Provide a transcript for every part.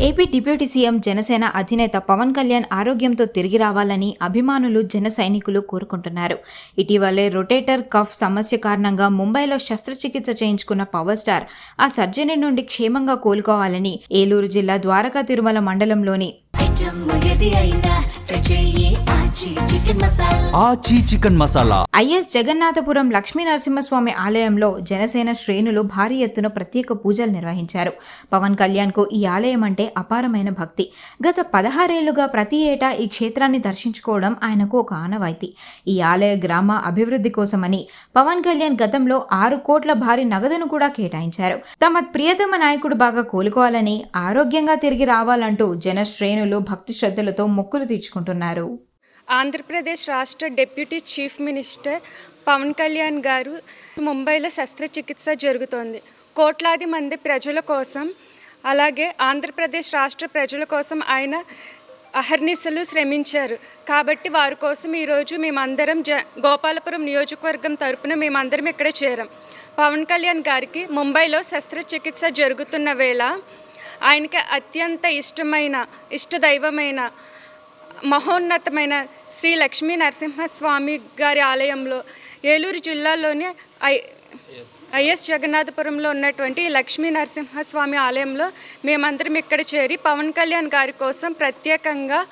AP deputy CM Janasena అధినేత పవన్ కళ్యాణ్ ఆరోగ్యంతో తిరిగి రావాలని అభిమానులు జన సైనికులు కోరుకుంటున్నారు. ఇటీవలే రొటేటర్ కఫ్ సమస్య కారణంగా ముంబైలో శస్త్రచికిత్స చేయించుకున్న పవర్ స్టార్ ఆ సర్జరీ నుండి క్షేమంగా కోలుకోవాలని ఏలూరు జిల్లా ద్వారకా తిరుమల మండలంలోని ఐఎస్ జగన్నాథపురం లక్ష్మీ నరసింహస్వామి ఆలయంలో జనసేన శ్రేణులు భారీ ఎత్తున ప్రత్యేక పూజలు నిర్వహించారు. పవన్ కళ్యాణ్ కు ఈ ఆలయం అంటే అపారమైన భక్తి. గత 16 ఏళ్లుగా ప్రతి ఏటా ఈ క్షేత్రాన్ని దర్శించుకోవడం ఆయనకు ఒక ఆనవాయితీ. ఈ ఆలయ గ్రామ అభివృద్ధి కోసమని పవన్ కళ్యాణ్ గతంలో 6 కోట్ల భారీ నగదును కూడా కేటాయించారు. తమ ప్రియతమ నాయకుడు బాగా కోలుకోవాలని, ఆరోగ్యంగా తిరిగి రావాలంటూ జన శ్రేణులు భక్తి శ్రద్ధలతో మొక్కులు తీర్చుకుంటున్నారు. ఆంధ్రప్రదేశ్ రాష్ట్ర deputy chief minister Pawan Kalyan గారు ముంబైలో శస్త్రచికిత్స జరుగుతోంది. కోట్లాది మంది ప్రజల కోసం, అలాగే ఆంధ్రప్రదేశ్ రాష్ట్ర ప్రజల కోసం ఆయన అహర్నిశలు శ్రమించారు. కాబట్టి వారి కోసం ఈరోజు మేమందరం గోపాలపురం నియోజకవర్గం తరపున మేమందరం ఇక్కడ చేరాం. పవన్ కళ్యాణ్ గారికి ముంబైలో శస్త్రచికిత్స జరుగుతున్న వేళ ఆయనకి అత్యంత ఇష్టదైవమైన మహోన్నతమైన శ్రీ లక్ష్మీ నరసింహస్వామి గారి ఆలయంలో, ఏలూరు జిల్లాలోని ఐఎస్ జగన్నాథపురంలో ఉన్నటువంటి లక్ష్మీ నరసింహస్వామి ఆలయంలో మేమందరం ఇక్కడ చేరి పవన్ కళ్యాణ్ గారి కోసం ప్రత్యేకంగా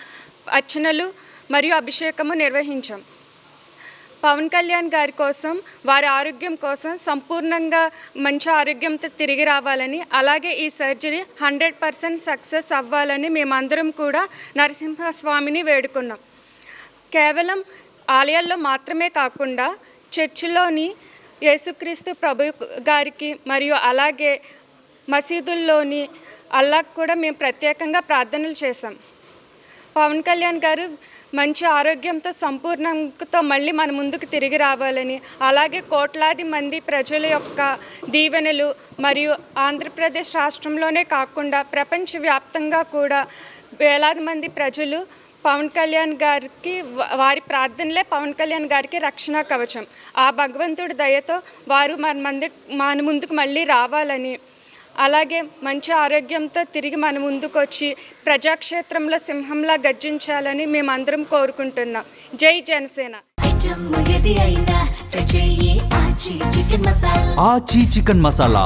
అర్చనలు మరియు అభిషేకము నిర్వహించాం. పవన్ కళ్యాణ్ గారి కోసం, వారి ఆరోగ్యం కోసం సంపూర్ణంగా మంచి ఆరోగ్యంతో తిరిగి రావాలని, అలాగే ఈ సర్జరీ 100% సక్సెస్ అవ్వాలని మేమందరం కూడా నరసింహస్వామిని వేడుకున్నాం. కేవలం ఆలయాల్లో మాత్రమే కాకుండా చర్చిలోని యేసుక్రీస్తు ప్రభు గారికి మరియు అలాగే మసీదుల్లోని అల్లాహ్ కూడా మేము ప్రత్యేకంగా ప్రార్థనలు చేశాం. పవన్ కళ్యాణ్ గారు మంచి ఆరోగ్యంతో సంపూర్ణంతో మళ్ళీ మన ముందుకు తిరిగి రావాలని, అలాగే కోట్లాది మంది ప్రజల యొక్క దీవెనలు మరియు ఆంధ్రప్రదేశ్ రాష్ట్రంలోనే కాకుండా ప్రపంచవ్యాప్తంగా కూడా వేలాది మంది ప్రజలు పవన్ కళ్యాణ్ గారికి, వారి ప్రార్థనలే పవన్ కళ్యాణ్ గారికి రక్షణ కవచం. ఆ భగవంతుడి దయతో వారు మన ముందుకు మళ్ళీ రావాలని, అలాగే మంచి ఆరోగ్యంతో తిరిగి మన ముందుకు వచ్చి ప్రజాక్షేత్రంలో సింహంలా గర్జించాలని మేమందరం కోరుకుంటున్నాం. జై జనసేన. ఆచి చికెన్ మసాలా.